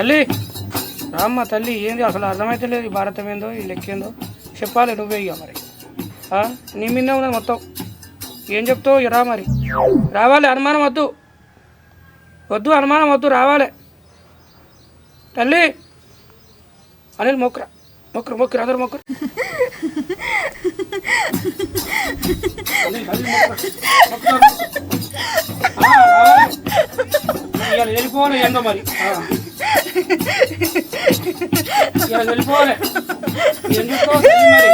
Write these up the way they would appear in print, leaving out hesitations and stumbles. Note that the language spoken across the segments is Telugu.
తల్లి రామ్మ తల్లి ఏంది అసలు అర్థమైతే లేదు ఈ భారతం ఏందో ఈ లెక్కేందో చెప్పాలి నువ్వే ఇక మరి నీ మీదే ఉన్నది మొత్తం ఏం చెప్తావు ఇక రా మరి రావాలి అనుమానం వద్దు వద్దు అనుమానం వద్దు రావాలి తల్లి అనిల్ మొక్కరా మొక్కరు అందరు మొక్కరు ఇవాళ వెళ్ళిపోవాలి ఏందో మరి ఇవాళ వెళ్ళిపోవాలి ఎందుకో మరి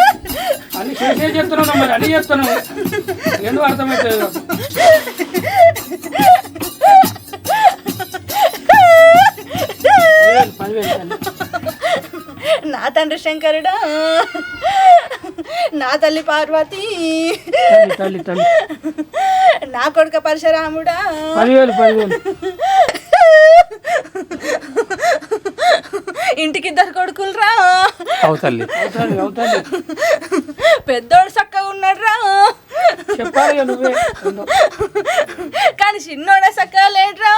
అన్ని చేసే చెప్తున్నావు మరి అన్నీ చెప్తున్నావు ఎందుకు అర్థమవుతుంది నా తండ్రి శంకరుడా నా తల్లి పార్వతి తల్లి తల్లి నా కొడుక పరశురాముడా 10,000 ఇంటికి 2 కొడుకులు రా అవుతల్లి పెద్దోడు చక్కగా ఉన్నాడు రా చెప్పాలి నువ్వే కానీ చిన్నోడే చక్కగా లేడురా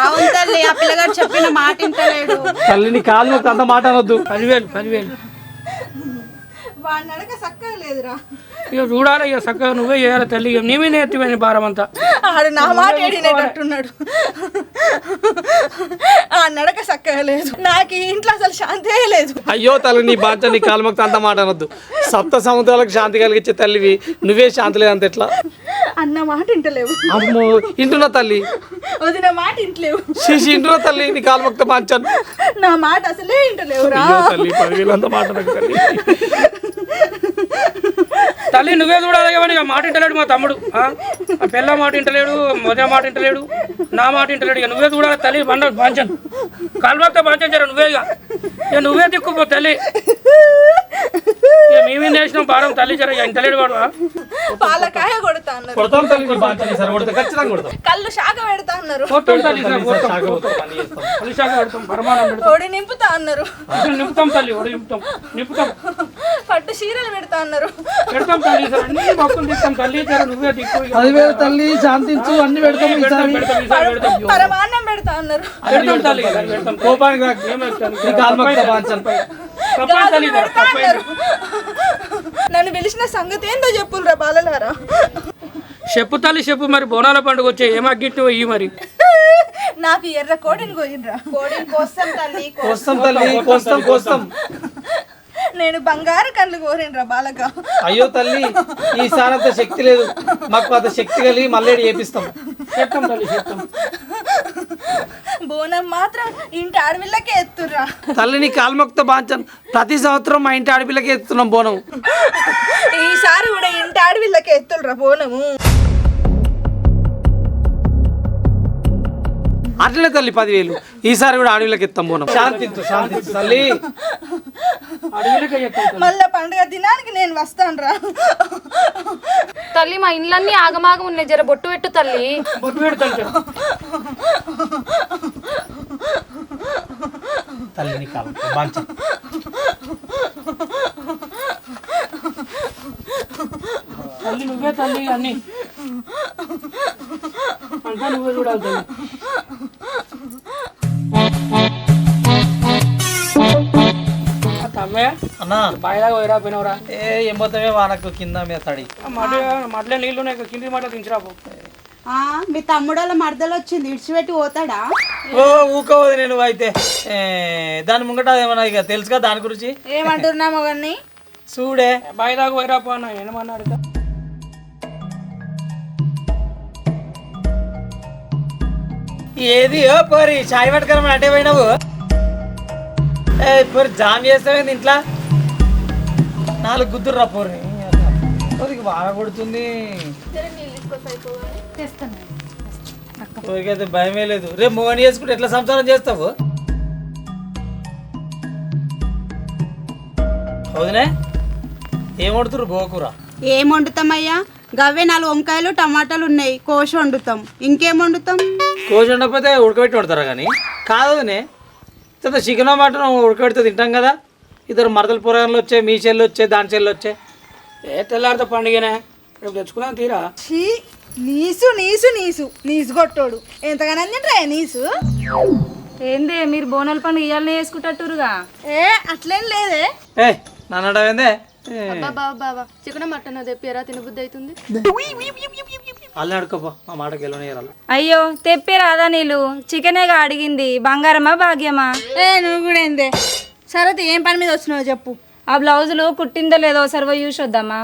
అవును తల్లి ఆ పిల్లగాడు చెప్పిన మాట ఇంటలేడు తల్లిని కాళ్ళు అంత మాట అనొద్దు 10,000 వాడి నడక చక్కగా లేదురా ఇక చూడాలి ఇక చక్కగా నువ్వే చేయాలి తల్లి నీ మీద ఎత్తిపోయిన భారం అంతా ఆడు నా మాట ఏడినట్టున్నాడు ఆ నడక చక్కగా లేదు నాకు ఈ ఇంట్లో అసలు శాంతి లేదు అయ్యో తల్లి నీ బాధ్యత నీ కాలుమొక్త అంత మాట అనొద్దు 7 సముద్రాలకు శాంతి కలిగించే తల్లివి నువ్వే శాంతి లేదంత ఎట్లా అన్న మాట ఇంటలేవు అమ్మో ఇంటున్నా తల్లి వదిన మాట ఇంటలేవు శిశి ఇంటున్నా తల్లి నీ కాలుమొక్త బాంచాను నా మాట అసలే ఇంటలేవురా తల్లి 10,000 అంత మాట నాకు తల్లి తల్లి నువ్వే చూడాలి కానీ మాట ఇంటలేడు మా తమ్ముడు ఆ పిల్ల మాట ఇంటలేడు మొదటి మాట ఇంటలేడు నా మాట ఇంటలేడు ఇక నువ్వే చూడాలి తల్లి బాంచను కాలుమొక్త బాంచారు నువ్వే ఇక నువ్వే దిక్కుపో తల్లి ఇక మేమేం చేసినాం భారం తల్లి జర ఇంటలేడు వాడు పాలకాయ కొడతా అన్నారు కొడతాం తల్లి నీ బాంచాను సార్ కొడతా ఖచ్చితంగా కొడతాం కళ్ళు శాఖ పెడతా అన్నారు కొత్తం తల్లి కళ్ళు శాఖ పెడతాం పరమాణం పెడతాం ఒడి నింపుతా అన్నారు నింపుతాం తల్లి ఒడి నింపుతాం పట్టు చీరలు పెడతా అన్నారు పెడతాం తల్లి సార్ అన్ని మొక్కలు తీస్తాం తల్లి జర నువ్వే దిక్కు 10,000 తల్లి శాంతించు అన్ని పెడతాం పెడతాం పరమాన్నం పెడతా అన్నారు పెడతాం తల్లి పెడతాం కోపానికి నీ కాలుమొక్త బాంచాను తల్లి పెడతా అన్నారు నన్ను పిలిచిన సంగతి ఏందో చెప్పులరా బాలలారా చెప్పు తల్లి చెప్పు మరి బోనాల పండుగ వచ్చే ఏం అగ్గిట్టు ఇయ్యి మరి నాకు ఎర్ర కోడిని కోయిండ్రా కోడిని కోస్తాం తల్లి కోస్తాం తల్లి కోస్తాం నేను బంగారు కళ్ళు కోరిండ్రా బాలక అయ్యో తల్లి ఈసారి అంత శక్తి లేదు మాకు అంత శక్తి కలిగి మళ్ళీ చేపిస్తాం చెప్తాం తల్లి చెప్తాం బోనం మాత్రం ఇంటి ఆడపిల్లకే ఎత్తుర్రా తల్లి నీ కాలుమొక్త బాంచాను ప్రతి సంవత్సరం మా ఇంటి ఆడపిల్లకి ఎత్తున్నాం బోనం ఈసారి కూడా ఇంటి ఆడపిల్లకే ఎత్తుర్రా బోనము అట్లనే తల్లి 10,000 ఈసారి కూడా ఆడవిళ్ళకి ఎత్తాం బోనం శాంతించు తల్లి అడవిలకే చెప్తాం మళ్ళా పండుగ దినానికి నేను వస్తానురా తల్లి మా ఇండ్లన్నీ ఆగమాగం ఉన్నాయి జర బొట్టు పెట్టు తల్లి బొట్టు పెడతాం తల్లి నీ కాలు బాంచ తల్లి నువ్వే తల్లి అన్ని అంతా నువ్వే చూడాలి తల్లి తమ్మే అన్నా బాయిలాగా పోయిరా పోయినవరా ఏం పోతామే వానకు కింద మీద తడి మడ్లే నీళ్ళు ఉన్నాయి కింది మాట దించిరాపో మీ తమ్ముడు వాళ్ళ మరదలు వచ్చింది ఇడిచిపెట్టి పోతాడా ఓ ఊకోవద్దు నేను అయితే దాని ముంగట ఏమన్నా ఇక తెలుసుగా దాని గురించి ఏమంటున్నా మొగన్ని చూడే బాయిలాగా పోయిరా పో అన్న ఏమన్నాడు ఏది ఓ పోరి చాయ్ పట్టుకరమని అంటే పోయినావు పోరి జామ్ చేస్తావేంది ఇంట్లో 4 గుద్దురు రా పోరి పోరికి బాగా కొడుతుంది పోరికైతే భయమే లేదు రేపు మోహన్ చేసుకుంటే ఎట్లా సంసారం చేస్తావు అవునే ఏం వండుతురు గోకూర ఏం వండుతామయ్యా గవ్వే 4 వంకాయలు టమాటాలు ఉన్నాయి కోసి వండుతాం ఇంకేం వండుతాం కోసి వండకపోతే ఉడకబెట్టి వండుతారా కానీ కాదునే చికెన్ మటన్ ఉడకబెడితే తింటాం కదా ఇద్దరు మరదల పొరగాన్లు వచ్చాయి మీ చెల్లు వచ్చాయి దాని చెల్లు వచ్చాయి ఏ తెల్లారితో పండుగనే రేపు తెచ్చుకున్నాం తీరా నీసు నీసు నీసు నీసు కొట్టోడు ఎంతగానో తింటరా నీసు ఏందే మీరు బోనాల పండుగ ఇయ్యాలనే వేసుకుంటట్టురుగా? ఏ అట్లేం లేదే. ఏ నన్నడవేందే బాబా చికెన్ మటన్ తెప్పారా? తినబుద్ధి అవుతుంది. వాళ్ళు అడుకోపో మా మాటకి వెళ్ళనియరాలు. అయ్యో తెప్పే రాదా నీళ్ళు? చికెనేగా అడిగింది. బంగారమా భాగ్యమా? నువ్వు కూడా ఏందే? సరే ఏం పని మీద వచ్చినావు చెప్పు. ఆ బ్లౌజులు కుట్టిందో లేదో సర్వ చూసి వద్దామా?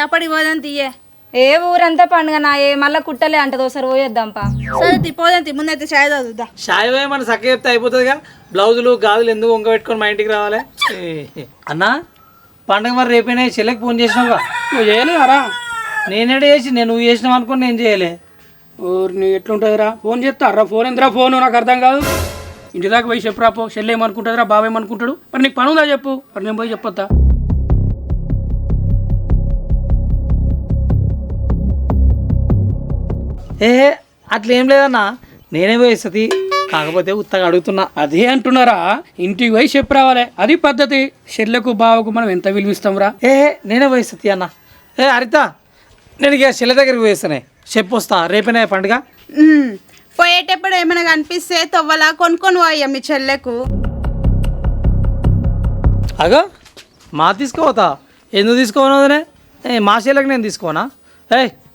అప్పటికి పోదాం తీయే. ఏ ఊరంతా పండుగ నాయే, మళ్ళా కుట్టలే అంటదో సర్వ వద్దాంపా. సరే పోదాం ముందైతే చాయ్ చదువుదా. షాయి పోయి మన చక్క చెప్తే అయిపోతుందిగా. బ్లౌజులు గాజులు ఎందుకు వంక పెట్టుకొని మా ఇంటికి రావాలి? అన్నా పండగ మరి రేపైనా చెల్లెకి ఫోన్ చేసినావుగా? నువ్వు చేయలేదారా? నేనేడే చేసి నువ్వు చేసినావు అనుకుని నేను చేయలే. ఊరిని ఎట్లుంటుందిరా? ఫోన్ చేస్తారా? ఫోన్ ఎందురా? ఫోన్ నాకు అర్థం కాదు. ఇంటి దాకా పోయి చెప్పురా పో. చెల్లి ఏమనుకుంటుందిరా? బాబు ఏమనుకుంటాడు? మరి నీకు పని ఉందా చెప్పు. మరి నేను పోయి చెప్పొద్దా? ఏ అట్లేం లేదన్నా, నేనే పోయి సతీ. కాకపోతే ఉత్తగా అడుగుతున్నా. అదే అంటున్నారా? ఇంటికి పోయి చెప్పు రావాలి. అది పద్ధతి. చెల్లెకు బావకు మనం ఎంత విలువిస్తాంరా? నేనే పోయి సతీ అన్న. హరిత నేను ఇక చెల్లె దగ్గరికి పోయిస్తానే. చెప్పు వస్తా. రేపేనా పండుగ? పోయేటప్పుడు ఏమైనా కనిపిస్తే తొవ్వలా కొనుక్కొని పోయా మీ చెల్లెకు. అగో మా తీసుకోవతా? ఎందుకు తీసుకోవనోదనే? మా చెల్లెకి నేను తీసుకోనా?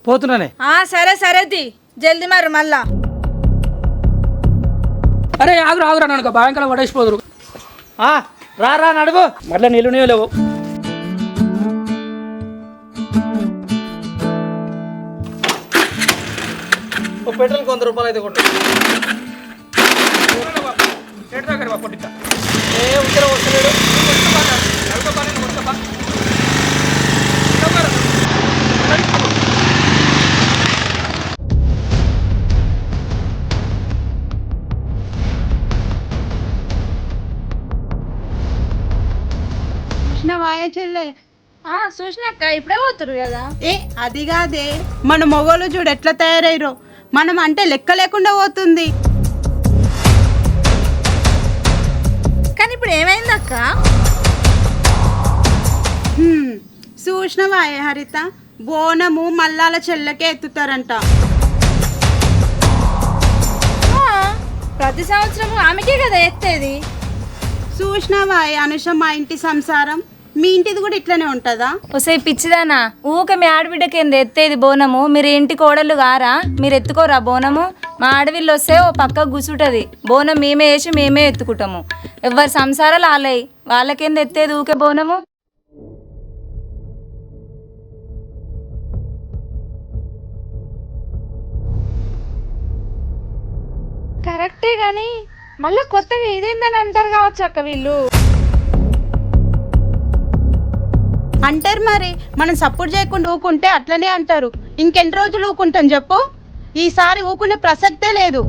పోతున్నానే. సరే జల్దీ మరి మళ్ళా. అరే ఆగురా ఆగురా, నన్ను భయంకరంగా పడేసిపోదురు. రా నడువు. మళ్ళీ నిలునే లేవు. పెట్రోల్ 100 రూపాయలు అయితే కొట్టు. ఉత్తర వస్తలేడు. చూసినవాయే చెల్లె? చూసినాక ఇప్పుడే పోతురు కదా. అది కాదే, మన మొగోళ్ళు చూడు ఎట్లా తయారయ్యారో. మనం అంటే లెక్క లేకుండా పోతుంది. కానీ ఇప్పుడు ఏమైంది అక్క? చూసినవాయే హరిత? బోనము మల్లాల చెల్లెకే ఎత్తుతారంట. ప్రతి సంవత్సరం ఆమెకే కదా ఎత్తేది. చూసినవాయే అనుష, మా ఇంటి సంసారం. మీ ఇంటిది కూడా ఇట్లనే ఉంటుందా? ఒసే పిచ్చిదానా, ఊక మీ ఆడబిడ్డకి ఏంది ఎత్తేది బోనము? మీరు ఇంటి కోడళ్ళు గారా? మీరు ఎత్తుకోరా బోనము? మా ఆడవిళ్ళు వస్తే ఓ పక్క గుసుంటది. బోనం మేమే వేసి మేమే ఎత్తుకుంటాము. ఎవరి సంసారాలు ఆలయ్యి, వాళ్ళకేంది ఎత్తేది ఊకే బోనము? కరెక్టే గాని మళ్ళీ కొత్తగా ఇదేందని అంటారు కావచ్చు అక్క వీళ్ళు. అంటారు మరి. మనం సపోర్ట్ చేయకుండా ఊకుంటే అట్లనే అంటారు. ఇంకెన్ని రోజులు ఊకుంటాం చెప్పు? ఈసారి ఊకునే ప్రసక్తే లేదు.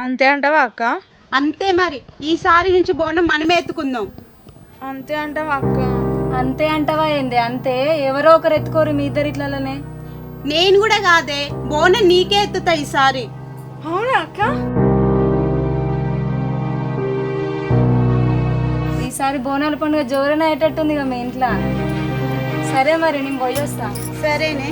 అంతే అంటావా అక్క? అంతే మరి. ఈసారి నుంచి బోనం మనమే ఎత్తుకుందాం. అంతే అంటావా అక్క? అంతే అంటవా ఏంది? అంతే. ఎవరో ఒకరు ఎత్తుకోరు మీ ఇద్దరు ఇట్లనే. నేను కూడా కాదే, బోనం నీకే ఎత్తుతా ఈసారి. అవునా అక్క? ఈసారి బోనాల పండుగ జోరనే అయ్యేటట్టుంది మీ ఇంట్లో. సరే మరి నేను పోయి వస్తా. సరేనే.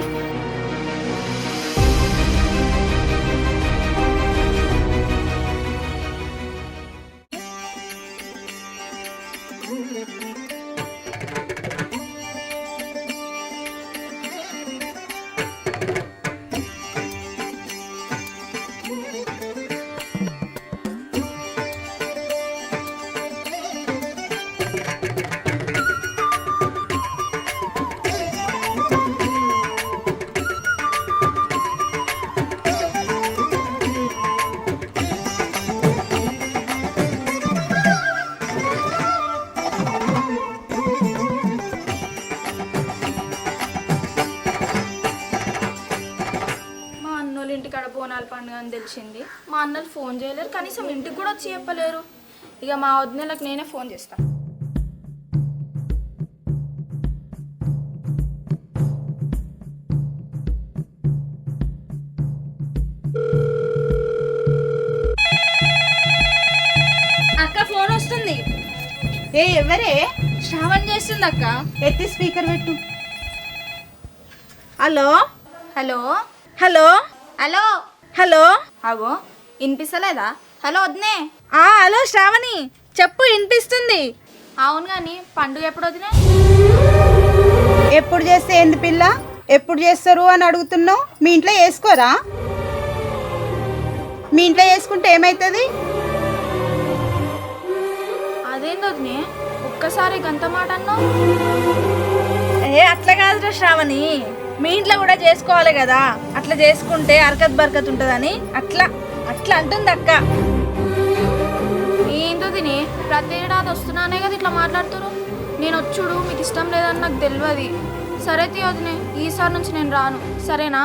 ఇంటికాడ బోనాల పండుగ అని తెలిసింది. మా అన్నలు ఫోన్ చేయలేరు, కనీసం ఇంటికి కూడా వచ్చి చెప్పలేరు. ఇక మా వదినలకు నేనే ఫోన్ చేస్తాను. అక్క ఫోన్ వస్తుంది. ఎవరే? శ్రావణ్ చేస్తుంది అక్క. ఎత్తి స్పీకర్ పెట్టు. Hello hello hello hello hello. అగో వినిపిస్తలేదా? హలో వదినే. హలో శ్రావణి చెప్పు, వినిపిస్తుంది. అవును కానీ పండుగ ఎప్పుడు వదినే? ఎప్పుడు చేస్తే ఏంది పిల్ల, ఎప్పుడు చేస్తారు అని అడుగుతున్నావు? మీ ఇంట్లో చేసుకోరా? మీ ఇంట్లో చేసుకుంటే ఏమవుతుంది? అదేంది వదినే ఒక్కసారి గంత మాట అన్నావు? అట్లా కాదురా శ్రావణి, మీ ఇంట్లో కూడా చేసుకోవాలి కదా, అట్లా చేసుకుంటే అరకత్ బరకత్ ఉంటుందని అట్లా అట్లా అంటుంది అక్క. ఏందో తిని ప్రతి ఏడాది వస్తున్నానే కదా ఇట్లా మాట్లాడుతారు. నేను వచ్చుడు మీకు ఇష్టం లేదని నాకు తెలియదు. సరే తీ వదినే, ఈసారి నుంచి నేను రాను, సరేనా?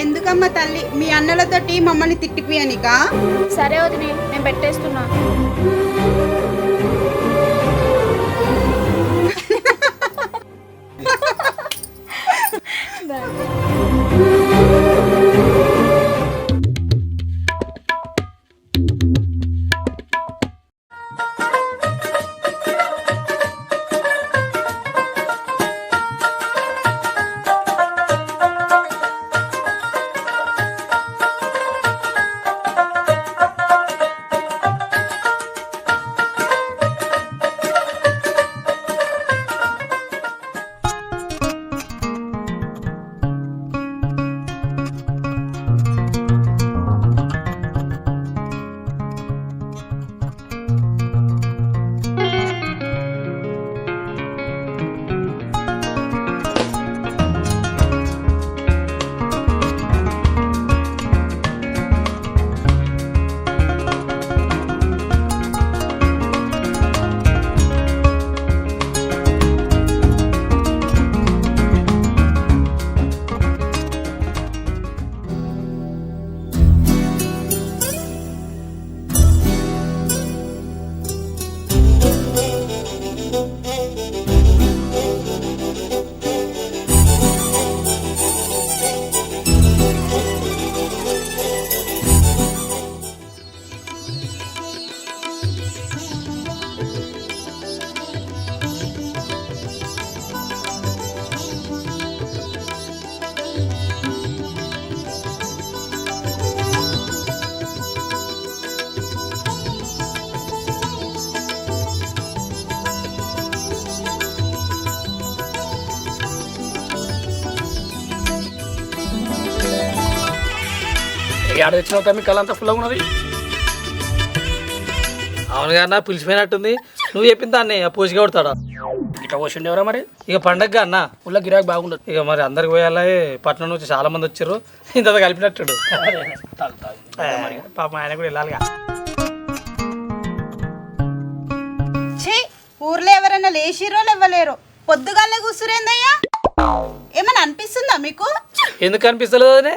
ఎందుకమ్మా తల్లి, మీ అన్నలతోటి మమ్మల్ని తిట్టిపియనికా? సరే వదినే, నేను పెట్టేస్తున్నా. ఏడ తెచ్చినావు తమ్మి, కళ్ళంతా ఫుల్గా ఉన్నది. అవును కదా, పిలిచిపోయినట్టుంది. నువ్వు చెప్పిన దాన్ని పోసిగా కొడతాడా? ఇట్లా పోసిండు ఎవరా మరి? ఇక పండగ అన్న ఊళ్ళో గిరాకీ బాగుండదు. ఇక మరి అందరికి పోయాలి. పట్నం నుంచి చాలా మంది వచ్చారు, ఇంత కలిపినట్టు. పాప ఆయన కూడా వెళ్ళాలిగా. ఛీ, ఊర్లో ఎవరైనా లేచిరో లేవలేరో, పొద్దుగాలే కూర్చురేందయ్యా? ఏమన్నా అనిపిస్తుందా మీకు? ఎందుకు అనిపిస్తలేదు అదే?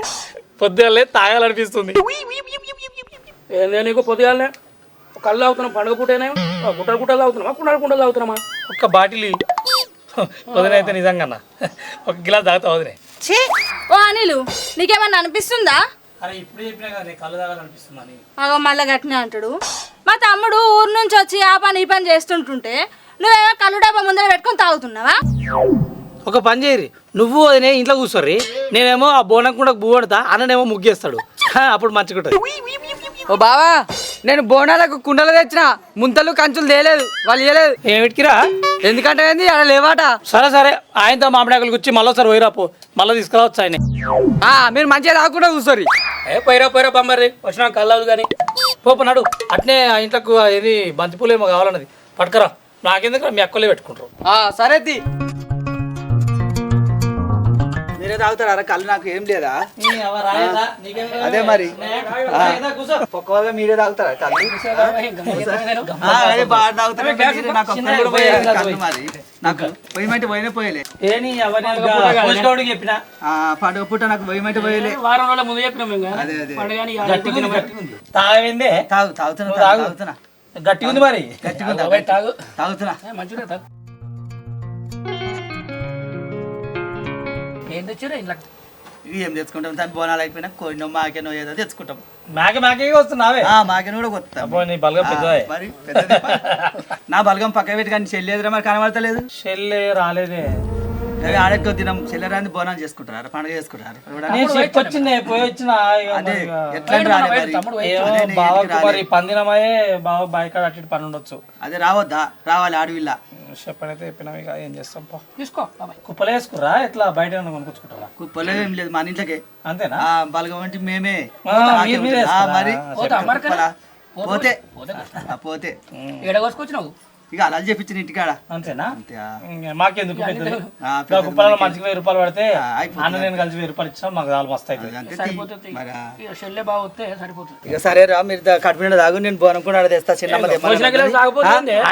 పొద్దుగాలే తాగాలనిపిస్తుంది. ఏందే నీకు పొద్దుగాలనే కళ్ళు తాగుతున్నాం, పండుగ పూటేనే గుట్టలు తాగుతున్నామా, కుండలు తాగుతున్నామా? ఒక్క బాటిల్ వదినైతే నిజంగా అన్న ఒక గిలాస్ తాగుతా వదినే. ఛీ, ఓ అనిలు, నీకేమన్నా అనిపిస్తుందా? అరే ఇప్పుడు చెప్పినా కదా కళ్ళు తాగాలనిపిస్తుందని. అగో మళ్ళా గట్టినే అంటాడు. మా తమ్ముడు ఊరు నుంచి వచ్చి ఆ పని ఈ పని చేస్తుంటుంటే నువ్వేమో కళ్ళు డబ్బా ముందర పెట్టుకొని తాగుతున్నావా? ఒక పని చేయరి, నువ్వు వదినే ఇంట్లో కూర్చోర్రి, నేనేమో ఆ బోనం కూడా బూ పడతా, అన్ననేమో ముగ్గేస్తాడు, అప్పుడు మంచిగుంటుంది. ఓ బావా, నేను బోనాలకు కుండలు తెచ్చిన, ముంతలు కంచులు తేలేదు, వాళ్ళు ఇవ్వలేదు. ఏమిటికిరా? ఎందుకంటే ఏంది అలా లేవాట. సరే సరే, ఆయనతో మామిడాకులు గుచ్చి మళ్ళీ ఒకసారి పోయిరాపో, మళ్ళీ తీసుకురావచ్చు ఆయన. మీరు మంచిగా తాగకుండా కూర్చోరి. పోయిరా బొమ్మరి వచ్చినా కళ్ళు తాగు కానీ పోపు నాడు. అట్నే ఆ ఇంట్లోకి ఏది బంతిపూలు ఏమో కావాలన్నది పట్టుకరా, నాకెందుకు మీ అక్కలే పెట్టుకుంటారు. సరే తి. మీరే తాగుతారా కళ్ళు? నాకు ఏం లేదా? అదే మరి ఒక్క వల్ల మీరే తాగుతారా కళ్ళు? అదే బాగా తాగుతారా? నాకు ఒక్కరు కూడా పోయాలి కళ్ళు మరి. నాకు పోయమంటే పోయినా పోయలే. చెప్పిన పండుగ పూట నాకు పోయమంటే పోయలే. వారం రోజుల ముందు చెప్పినాం మేము. అదే అదే తాగవిందే తాగుతున్నా గట్టిగా ఉంది మరి. తాగుతున్నా మంచిగా తాగు. ఏంటి వచ్చారా ఇంట్లో? ఇవి ఏం తెచ్చుకుంటాం దాని బోనాలు అయిపోయినా కోడినో మాకేనో ఏదో తెచ్చుకుంటాం. మేకే వస్తున్నావే మాకేనో కూడా కొత్త నీ బలగం పెద్దదే. మరి పెద్దది. నా బలగం పక్క పెట్టి కానీ చెల్లేదురా మరి కనబడతలేదు. చెల్లె రాలేదే. అదే ఆడెక్కో దినం చెల్లెరాని బోనాలు చేసుకుంటారు, పండుగ చేసుకుంటారు. వచ్చిందే పోయి వచ్చిన అదే ఎట్లా రాలే మరి. మరి పందినమాయే బావ బాయికాడ అటు ఇటు పని ఉండొచ్చు. అదే రావద్దా, రావాలి ఆడవిల్ల. చెప్పనైతే చెప్పినాం, ఇక ఏం చేస్తాం పో. తీసుకో కుప్పలే వేసుకురా ఎట్లా బయట కొనుక్కొచ్చుకుంటారా? కుప్పలో ఏం లేదు మన ఇంట్లోకే. అంతేనా? బలగం అంటే మేమే మీరే మరి పోతే పోతే ఎడగొచ్చుకొచ్చినావు ఇక అలా చెప్పించిన ఇంటికాడ. అంతేనా? అంతే. మాకెందుకు పెద్దది? కుప్పలలో మంచిగా 1000 రూపాయలు పడితే అన్న నేను కలిసి 1000 రూపాయలు ఇచ్చినా మాకు చాలా మస్తు అవుతుంది. చెల్లె బాగా వస్తే సరిపోతుంది. ఇక సరేరా మీరు కడుపు తాగు, నేను బోనం కూడా తెస్తా. చిన్న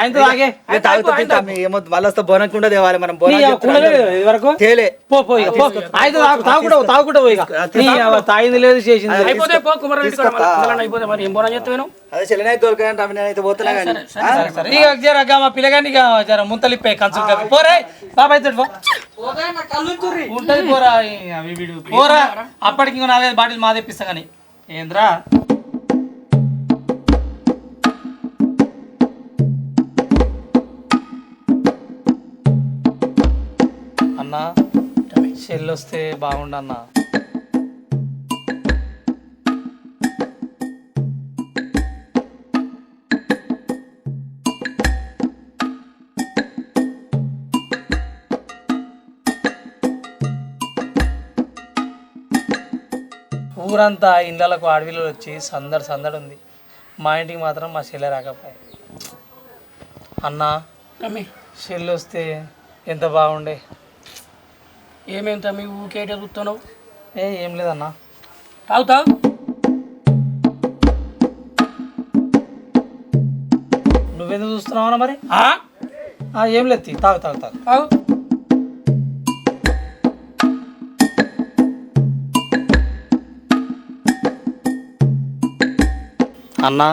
ఆయనతో తాగే ఏమో మళ్ళీ వస్తా బోనం కూడా తేవాలి మనం. వరకు తేలే తాగుకుంటా పోయి తాగింది లేదు చేసింది. అయిపోతే పో కుమార్ అయిపోతే మరి ఏం బోనం చెప్తాను. అదే చెల్లెనైతే దొరకదంటే అవి నేనైతే పోతున్నా కానీ మా పిల్లగాని జర ముంతలిప్పే కంచులు పోరా బాబాయ్ తోటి ఉంటది పోరా. పోరా అప్పటికి ఇంకో 4-5 బాటిల్ మా తెప్పిస్తా కానీ ఏంద్రా. అన్నా చెల్లి వస్తే బాగుండన్నా. ఊరంతా ఇళ్ళకు అడవిలో వచ్చి సందడి ఉంది. మా ఇంటికి మాత్రం మా చెల్లె రాకపోయా. అన్న చెల్లి వస్తే ఎంత బాగుండే. ఏమేం తమ్మి ఊకేటే చూస్తున్నావు? ఏం లేదన్నా. తాగుతావు? నువ్వెందుకు చూస్తున్నావు అన్న మరి? ఏం లేదు, తాగు తాగు తాగు తాగు. అన్నా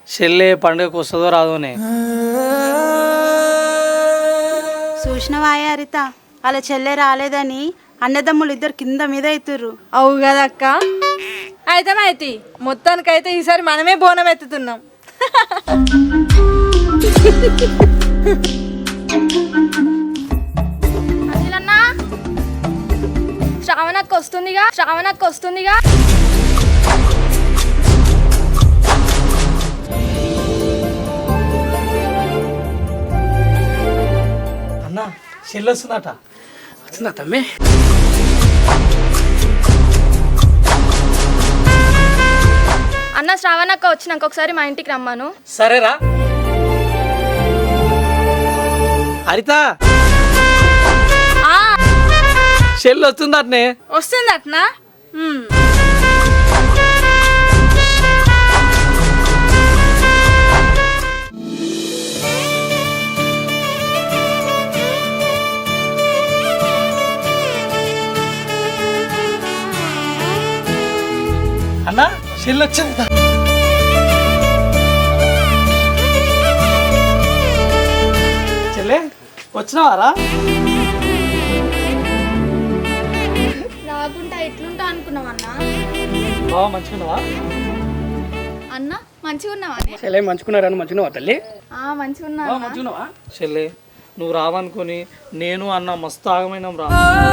చెల్లె పండుగకు వస్తుందో రాదోనే. చూసినవా హరిత, అలా చెల్లె రాలేదని అన్నదమ్ములు ఇద్దరు కింద మీద అవుతుర్రు. అవు కదక్క. అయితే మొత్తానికైతే ఈసారి మనమే బోనం ఎత్తుతున్నాం. అనిలన్నా శ్రావణక్క వస్తుందిగా. అన్నా చెల్లి వస్తుందట. వచ్చిందా తమ్మి? అన్న శ్రావణక్క వచ్చినాక ఒకసారి మా ఇంటికి రమ్మాను. సరేరా. హరిత చెల్లి వస్తుందటనే. వస్తుందట్నా? అన్నా చెల్లి వచ్చింది. చెల్లె వచ్చినావారా? రాకుంటా ఎట్లుంటా అనుకున్నావన్నా? బాగా మంచిగున్నావా? అన్న మంచిగా ఉన్నావా? చెల్లె మంచుకున్నారని మంచుకున్నావా తల్లి? మంచిగా చెల్లె నువ్వు రావనుకొని నేను అన్న మస్తు ఆగమైనాం రా.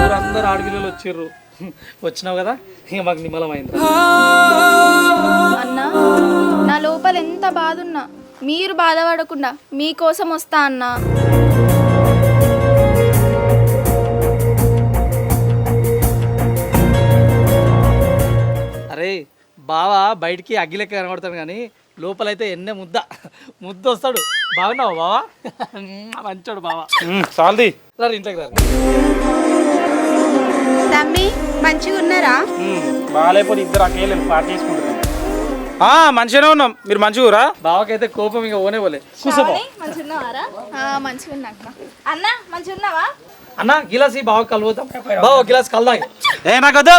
ఊరందరూ ఆడపిల్లలు వచ్చిర్రు. వచ్చినావు కదా ఇక మాకు నిమ్మలమైంది. అన్న నా లోపల ఎంత బాధ ఉన్నా మీరు బాధపడకుండా మీకోసం వస్తా అన్నా. అరే బావ బయటికి అగ్గిలెక్క కనబడతాడు కానీ లోపలైతే ఎన్నే ముద్ద వస్తాడు. బాగున్నావు బావా? మంచోడు బావా. చాలది రా ఇంట్లోకి రా. తమ్మి మంచిగా ఉన్నారా? బాగాలేకపోతే ఇద్దరు అకేళ్ళని పార్టీ చేసుకుంటారు. మంచిగానే ఉన్నాం, మీరు మంచిగా. బావకైతే కోపం ఇక ఓనే పోలే. కూర్చోబా. మంచిగా ఉన్నా అన్న. మంచిగా ఉన్నావా అన్న? గిలాసి బావ కలుగుతాం. బావ గిలాస్ కలదాగి. నాకొద్దు.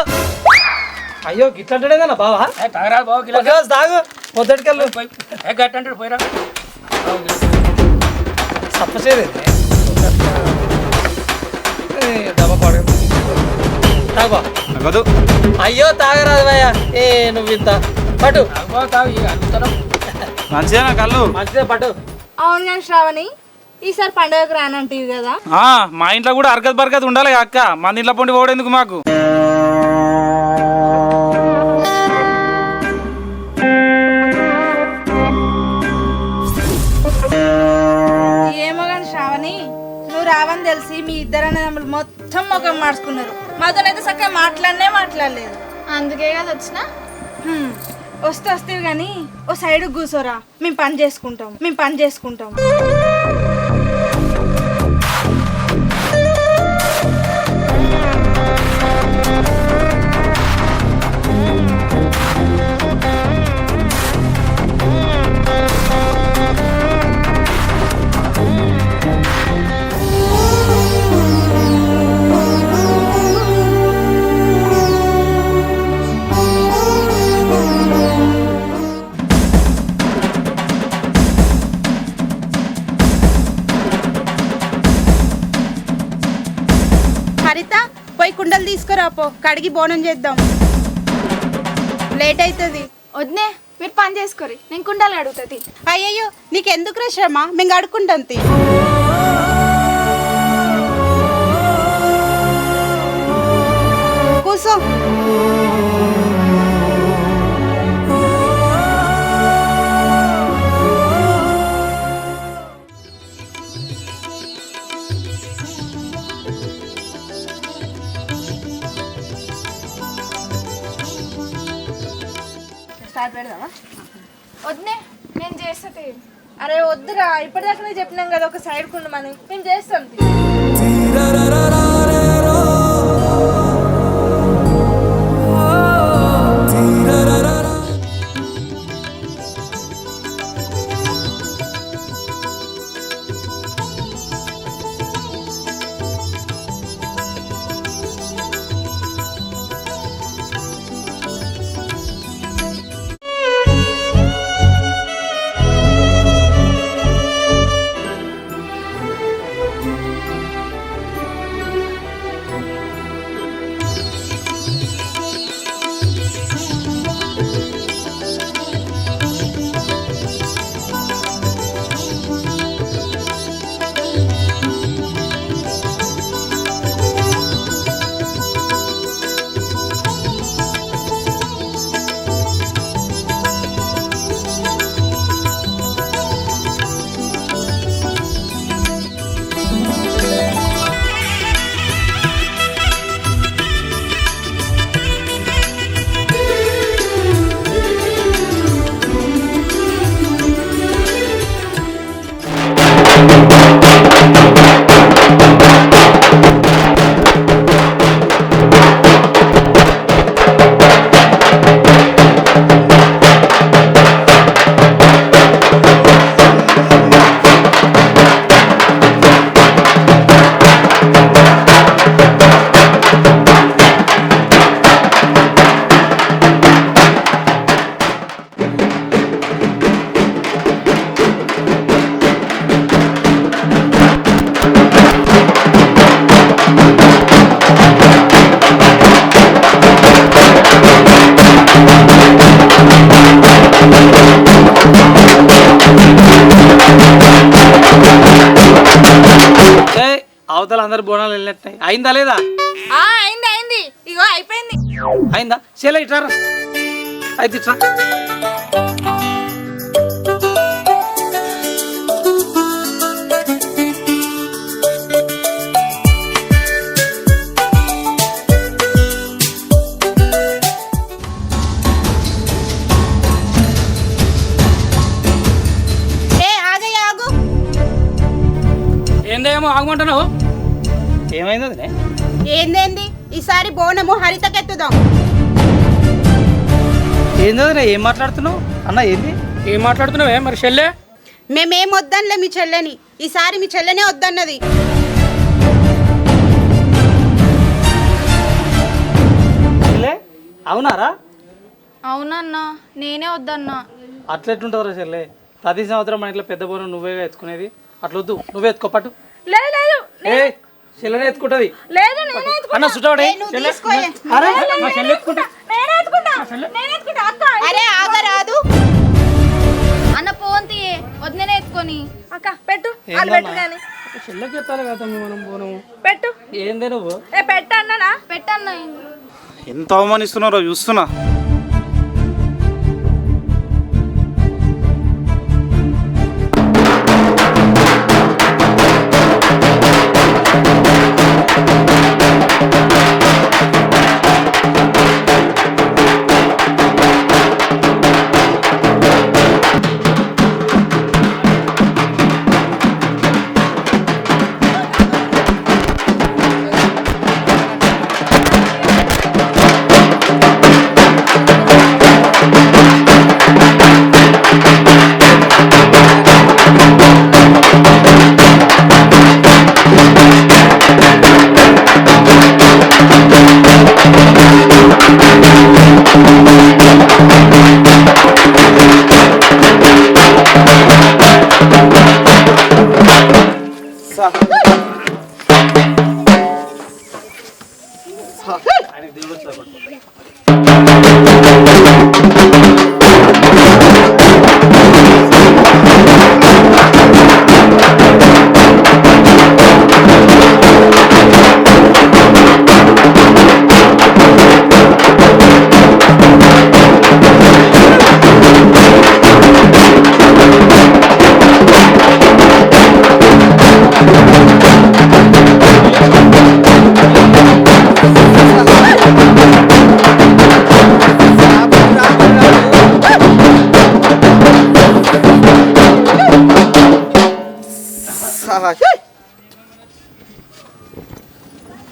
అయ్యో గిట్లంటాడేదన్నా బావా? తాగరా బావ గిలాస్ తాగు. పొద్దుటికెళ్ళు గట్టంటాడు పోయిరా. సప్పచేది డబ్బా పాడు తాగు బా. వద్దు. అయ్యో తాగరాదు భయ్య. ఏ నువ్వు ఇంత పట్టు మంచిదేనా కళ్ళు? మంచిదే పట్టు. అవును కానీ శ్రావణి ఈసారి పండుగకు రానంటివి కదా. మా ఇంట్లో కూడా అరకత్ బరకత్ ఉండాలి అక్క. మన ఇంట్లో పొండి పోవడేందుకు మాకు? ఏమో కానీ శ్రావణి నువ్వు రావని తెలిసి మీ ఇద్దరు అన్నదమ్ములు మొత్తం ముఖం మార్చుకున్నారు. మాతోనైతే చక్కగా మాట్లాడలేదు. అందుకే కదా వచ్చిన. వస్తేవి కానీ ఓ సైడ్ కూర్చోరా, మేము పని చేసుకుంటాం. హరిత పోయి కుండలు తీసుకురా పో, కడిగి బోనం చేద్దాం. లేట్ అవుతుంది. వద్దే మీరు పని చేసుకోరి, నేను కుండాలు అడుగుతుంది. అయ్యయ్యో నీకెందుకు శ్రమ, మేము కడుక్కుంటాం. కూసో. స్టార్ట్ పెడదామా? వద్దే నేను చేస్తుంది. అరే వద్దురా, ఇప్పటిదాకా చెప్పినాం కదా ఒక సైడ్ కుండమని. మేము చేస్తాం. అవతల అందరు బోనాలు వెళ్ళినట్టు అయిందా లేదా? అయింది. ఇగో అయిపోయింది. అయిందా? చెల్లె ఇట్రా. అయితే ఇట్రా. ఏందేమో ఆగమంటున్నావు? ఏమైంది? ఏందేంది ఈసారి బోనము హరితకెత్తుదాం. ఏందో ఏం మాట్లాడుతున్నావు అన్న? ఏంది ఏం మాట్లాడుతున్నావే? మరి చెల్లె మేమేం వద్దనులే మీ చెల్లెని, ఈసారి మీ చెల్లెనే వద్దన్నది. అవునారా? అవునన్నా, నేనే వద్దన్నా. అట్లెట్లుంటుందిరా చెల్లె? ప్రతి సంవత్సరం మన ఇంట్లో పెద్ద బోనం నువ్వే ఎత్తుకునేది. అట్లొద్దు, నువ్వే ఎత్తుకోపట్టు. లేదు ఏ చెల్లెనే ఎత్తుకుంటది. లేదు నేనే ఎత్తుకుంటా. అన్న సుటాడే అరే మా చెల్లి ఎత్తుకుంటా. నేనే ఎత్తుకుంటా. నేనే ఎత్తుకుంటా అక్క. అరే ఆగరాదు. అన్న పోంతి వదిలేనే ఎత్తుకొని అక్క పెట్టు వాళ్ళు పెట్టు కానీ చెల్లెకి ఎత్తాలి కదా తమ్మి మనం బోనము. పెట్టు. ఏందే నువ్వు పెట్టన్నా పెట్టన్నా. ఎంత అవమానిస్తున్నారో చూస్తున్నా.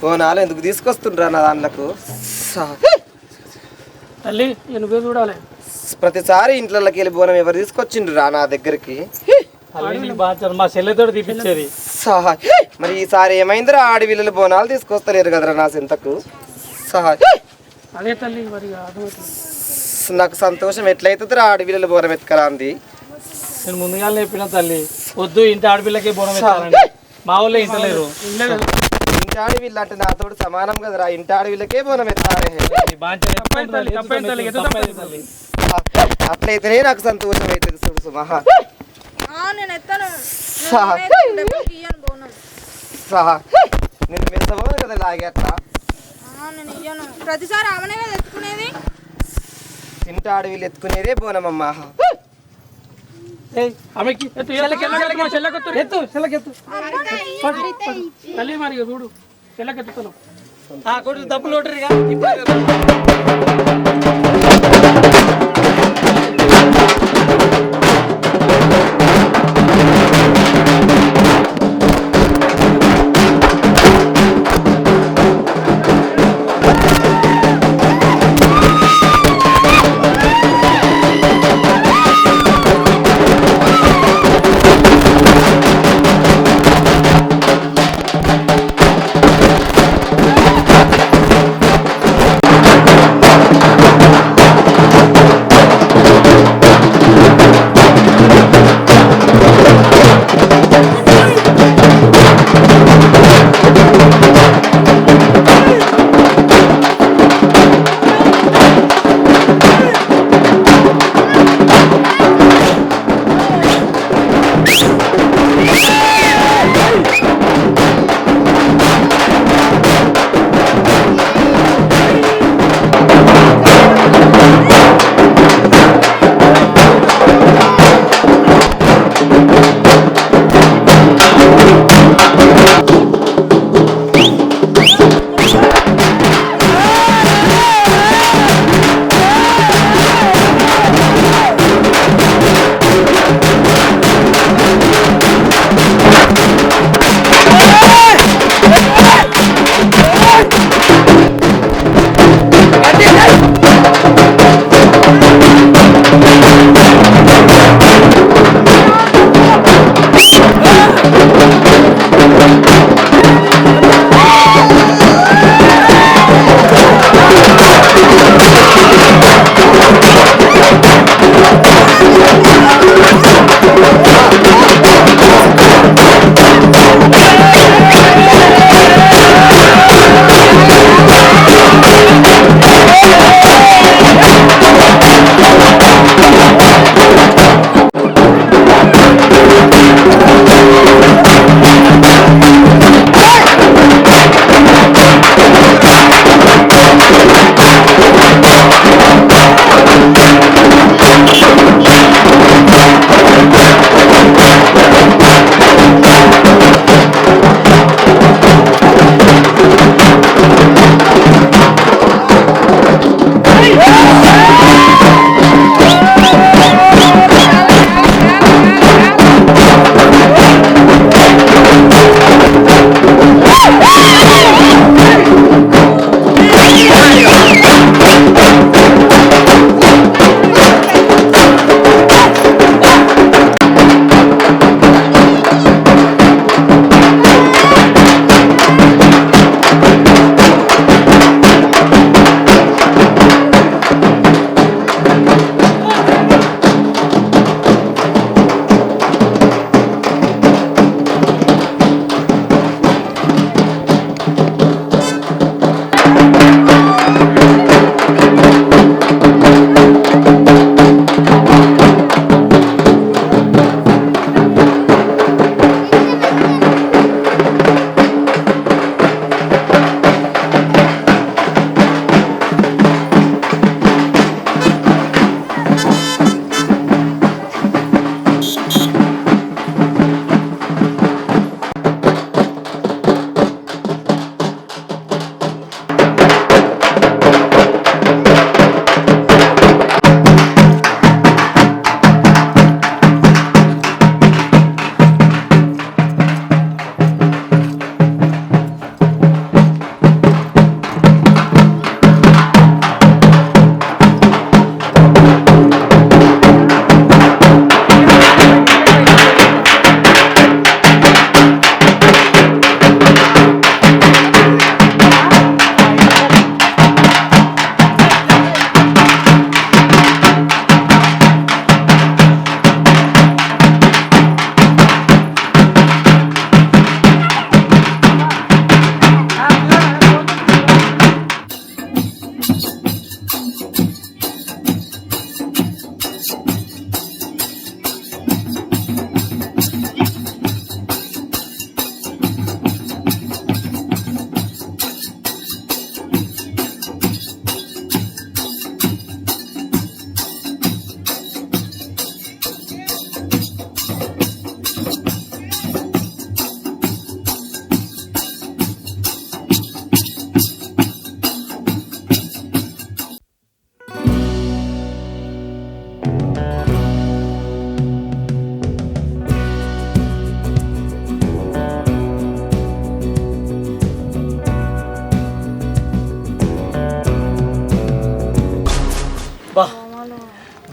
బోనాలు ఎందుకు తీసుకొస్తుండ్రా నా దాంట్లకు? తల్లి నువ్వే చూడాలి. ప్రతిసారి ఇంట్లోకి వెళ్ళి బోనం ఎవరు తీసుకొచ్చిండ్రా నా దగ్గరికి? మా చెల్లెతో తీపిచ్చేది. మరి ఈసారి ఏమైందిరా? ఆడవిల్లలు బోనాలు తీసుకొస్తలేరు కదరా నా సింతకు. అదే తల్లి మరి అర్థమవుతుంది. నాకు సంతోషం ఎట్లయితుందిరా ఆడవిల్లలు బోనం ఎత్తుకరా అంది. నేను ముందుగా చెప్పిన తల్లి వద్దు ఇంటి ఆడపిల్లకి బోనం ఎత్తాలండి. మా ఊళ్ళో ఇంటలేరు. ఇంటి ఆడవిల్ల అంటే నాతోడు సమానం కదరా. ఇంటి ఆడవిల్లకే బోనం ఎత్తారే. అట్లయితేనే నాకు సంతోషం అవుతుంది. చూడు సుమహా నేను ఎత్తాను. నేను మెచ్చబోను కదా లాగే అట్లా. నేను ఇయ్యను. ప్రతిసారి ఆమెనే కదా ఎత్తుకునేది. ఇంటి ఆడవిల్లు ఎత్తుకునేదే బోనమమ్మా. తల్లి మరి చూడు చెల్లకెత్తుతాను. డబ్బులు ఓటరిగా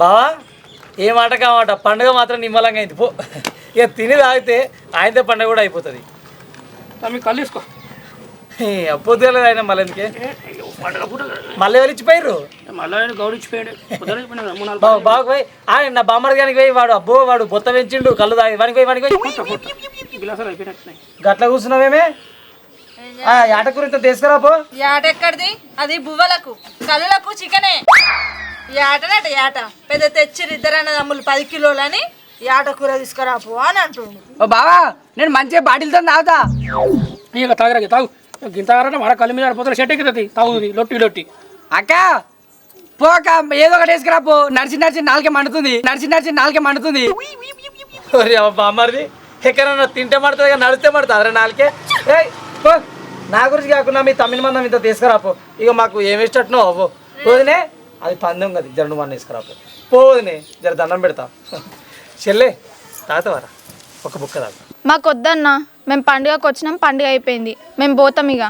బావా ఏ మాట కామాట పండుగ మాత్రం నిమ్మలంగా అయింది పో. ఇక తిని తాగితే ఆయనతో పండుగ కూడా అయిపోతుంది. తమ్మి కళ్ళు తీసుకో. పొద్దుగా ఆయన మళ్ళీ ఎందుకే పండుగ పూట మళ్ళీ వెళ్ళిచ్చిపోయారు. మళ్ళీ ఆయన గౌరవించిపోయాడు. బాగా పోయి ఆయన నా బామ్మడి గానికి పోయి వాడు అబ్బో వాడు బొత్త పెంచిండు కళ్ళు తాగి వానికి పోయి గిలాసాలు అయిపోయినట్టున్నాయి. గట్ల కూర్చున్నావేమే ఆట గురించి తీసుకురాపో. యాట ఎక్కడిది? అది బువ్వలకు కళ్ళులకు చికెనే. యాటనట యాట పెద్ద తెచ్చిరు ఇద్దరు అన్నదమ్ములు 10 కిలోలని యాట కూర తీసుకురాపు అని అంటుండు. ఓ బావా నేను మంచిగా బాటిల్తో తాగుతా. ఇక తాగరా తాగు. గింత తాగరా మన కళ్ళు మీద పోతే సెట్ ఎక్కుతుంది. తాగుతుంది లొట్టి అక్క పోక ఏదో ఒకటి వేసుకురా పో. నడిచి నాలుగే మండుతుంది. బామ్మది ఎక్కడన్నా తింటే పడుతుంది కానీ నడిస్తే పడుతుంది అరే నాలుకే. ఏయ్ పో నా గురించి కాకుండా మీ తమిళ మందం ఇంత తీసుకురాపో. ఇక మాకు ఏమి ఇష్టట్టునో అవ్వో పోదినే అది పందెం కదా జర నువ్వు అన్న తీసుకురాపో పోదినే జర దండం పెడతా. చెల్లె తాతవారా ఒక బుక్క తాగు. మాకు వద్దన్నా మేము పండుగకు వచ్చినాం పండుగ అయిపోయింది మేము పోతాం ఇక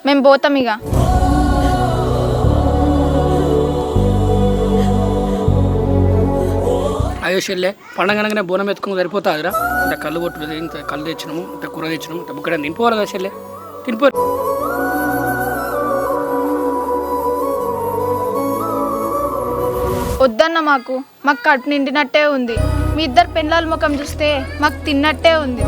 అయ్యో చెల్లె పండగ అనగానే బోనం ఎత్తుకుని సరిపోతుందిరా. ఇంత కళ్ళు కొట్టుడు ఇంత కళ్ళు తెచ్చినాము ఇంత కూర తెచ్చినాము ఇంత బుక్కడ తినిపోవాలి కదా చెల్లె తినిపో. వద్దన్న మాకు కడుపు నిండినట్టే ఉంది. మీ ఇద్దరు పెళ్ళాల ముఖం చూస్తే మాకు తిన్నట్టే ఉంది.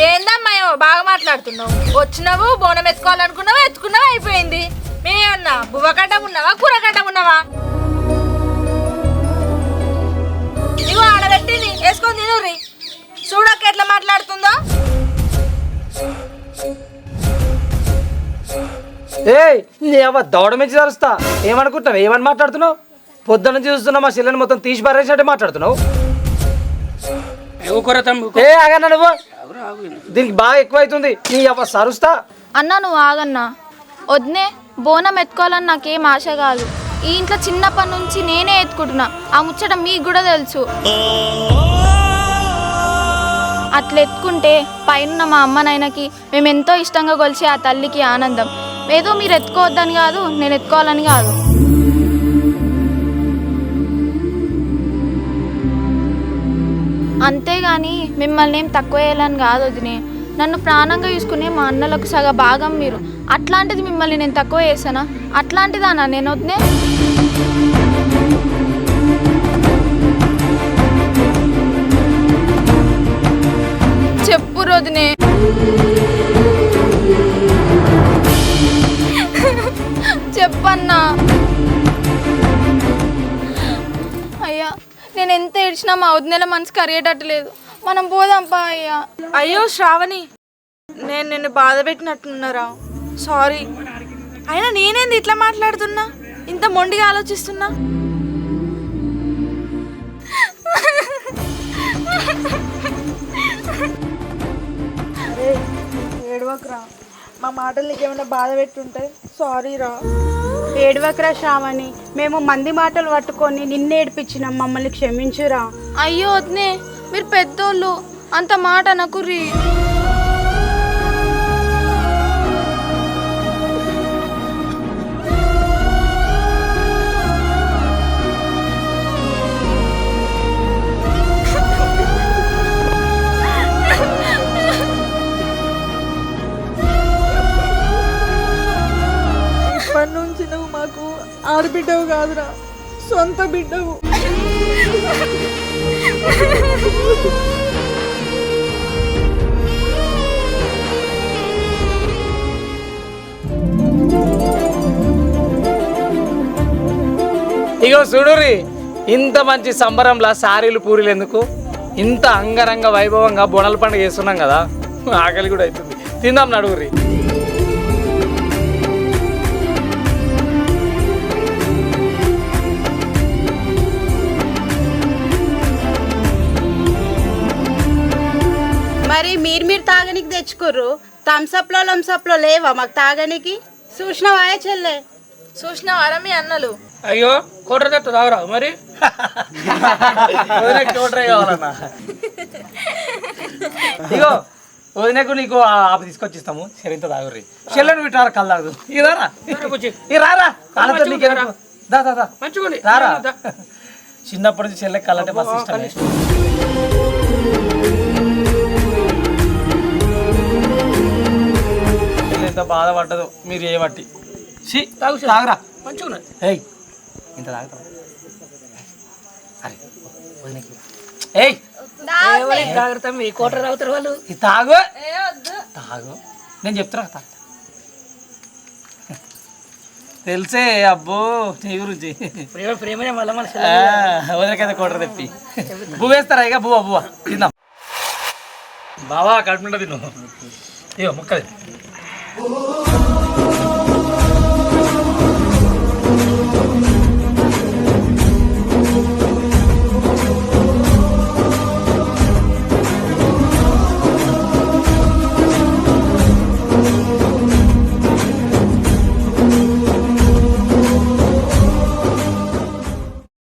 ఏందమ్మా బాగా మాట్లాడుతున్నావు? వచ్చినావు బోనం ఎత్తుకోవాలనుకున్నావా ఎత్తుకున్నావా అయిపోయింది. మేమన్నా బువ్వ కట్టం ఉన్నావా కూర కట్టం ఉన్నావా? ఇగో ఆడబెట్టింది వేసుకొని తినుర్రి. చూడక్క ఎట్లా మాట్లాడుతుందో. ఏయ్ నీ అవ్వ దౌడ మించి తరుస్తా. ఏమనుకుంటున్నావు? ఏమని మాట్లాడుతున్నావు? పొద్దున్న చూస్తున్నా మా చెల్లెని మొత్తం తీసి పారేసినట్టే మాట్లాడుతున్నావు. ఏ ఆగన్నా నువ్వు దీనికి బాగా ఎక్కువ అవుతుంది. నీ అవ్వ సరుస్తా. అన్నా నువ్వు ఆగన్నా. వద్దే బోనం ఎత్తుకోవాలని నాకేం ఆశ కాదు. ఈ ఇంట్లో చిన్నప్పటి నుంచి నేనే ఎత్తుకుంటున్నా. ఆ ముచ్చట మీకు కూడా తెలుసు. అట్లా ఎత్తుకుంటే పైన మా అమ్మ నాయనకి మేము ఎంతో ఇష్టంగా కొలిచే ఆ తల్లికి ఆనందం. ఏదో మీరు ఎత్తుకోవద్దని కాదు నేను ఎత్తుకోవాలని కాదు. అంతేగాని మిమ్మల్ని ఏం తక్కువ వేయాలని కాదు వదినే. నన్ను ప్రాణంగా చూసుకునే మా అన్నలకు సగ భాగం మీరు. అట్లాంటిది మిమ్మల్ని నేను తక్కువ చేసానా? అట్లాంటిదానా నేను వదినే? చెప్పు వదినే. చెప్పన్నా. అయ్యా నేను ఎంత ఏడ్చినా మా వదినేల మనసు కరిగేటట్లేదు. మనం పోదాంపా అయ్యా. అయ్యో శ్రావణి నేను నిన్ను బాధ పెట్టినట్టున్నారా? సారీ. అయినా నేనేంది ఇట్లా మాట్లాడుతున్నా? ఇంత మొండిగా ఆలోచిస్తున్నా? ఏడవకరా. మా మాటలు నీకేమైనా బాధ పెట్టుంటే సారీ రా. ఏడవకరా శ్రావణి. మేము మంది మాటలు పట్టుకొని నిన్ను ఏడిపించినాం. మమ్మల్ని క్షమించురా. అయ్యో వదినే మీరు పెద్దోళ్ళు అంత మాట అనకుర్రి. ఇప్పటి నుంచి నువ్వు మాకు ఆడబిడ్డవు కాదురా, సొంత బిడ్డవు. ఇగో చూడురి ఇంత మంచి సంబరంలా సారీలు పూరీలు ఎందుకు? ఇంత అంగరంగ వైభవంగా బోనాల పండుగ చేస్తున్నాం కదా, ఆకలి కూడా అవుతుంది. తిందాం నడుగురి. మరి మీరు తాగనికి తెచ్చుకోర్రు. థమ్సప్లో లంసప్లో లేవా మాకు తాగనికి? చూసినావా చెల్లె? చూసినావారా మీ అన్నలు? అయ్యో కోటర్ తెత్త తాగరా మరి? కోటరే కావాలన్నా. ఇగో వదినకు నీకు ఆపు తీసుకొచ్చిస్తాము. సరే ఇంత తాగుర్రి. చెల్లెను విట్టారా కళ్ళు తాగు. ఇదారా ఇక రారా కాళ్ళతో నీకెందుకు దా దా దా మంచిగా ఉంది రారా దా. చిన్నప్పటి నుంచి చెల్లె కళ్ళంటే మస్తు ఇష్టమే. చెల్లె ఎంత బాధపడ్డదు మీరు ఏమట్టి తాగు చెల్లి. తాగరా. మంచిగా ఉన్నది ఏయ్ ఇంత తాగుతావు అరే వదినకి ఏయ్ ఎవరికి జాగ్రత్త మీ కోట తాగుతారు వాళ్ళు ఇది తాగు తాగు నేను చెప్తున్నా తాగు. తెలిసే అబ్బో నీ గురించి ప్రేమనే మళ్ళీ మన వదిలికైతే కోటర తెప్పి బువ్వ వేస్తారా ఇక బువ్వ బువ్వ తిందాం బావా కడుపుంటది నువ్వు ఇగో ముక్కది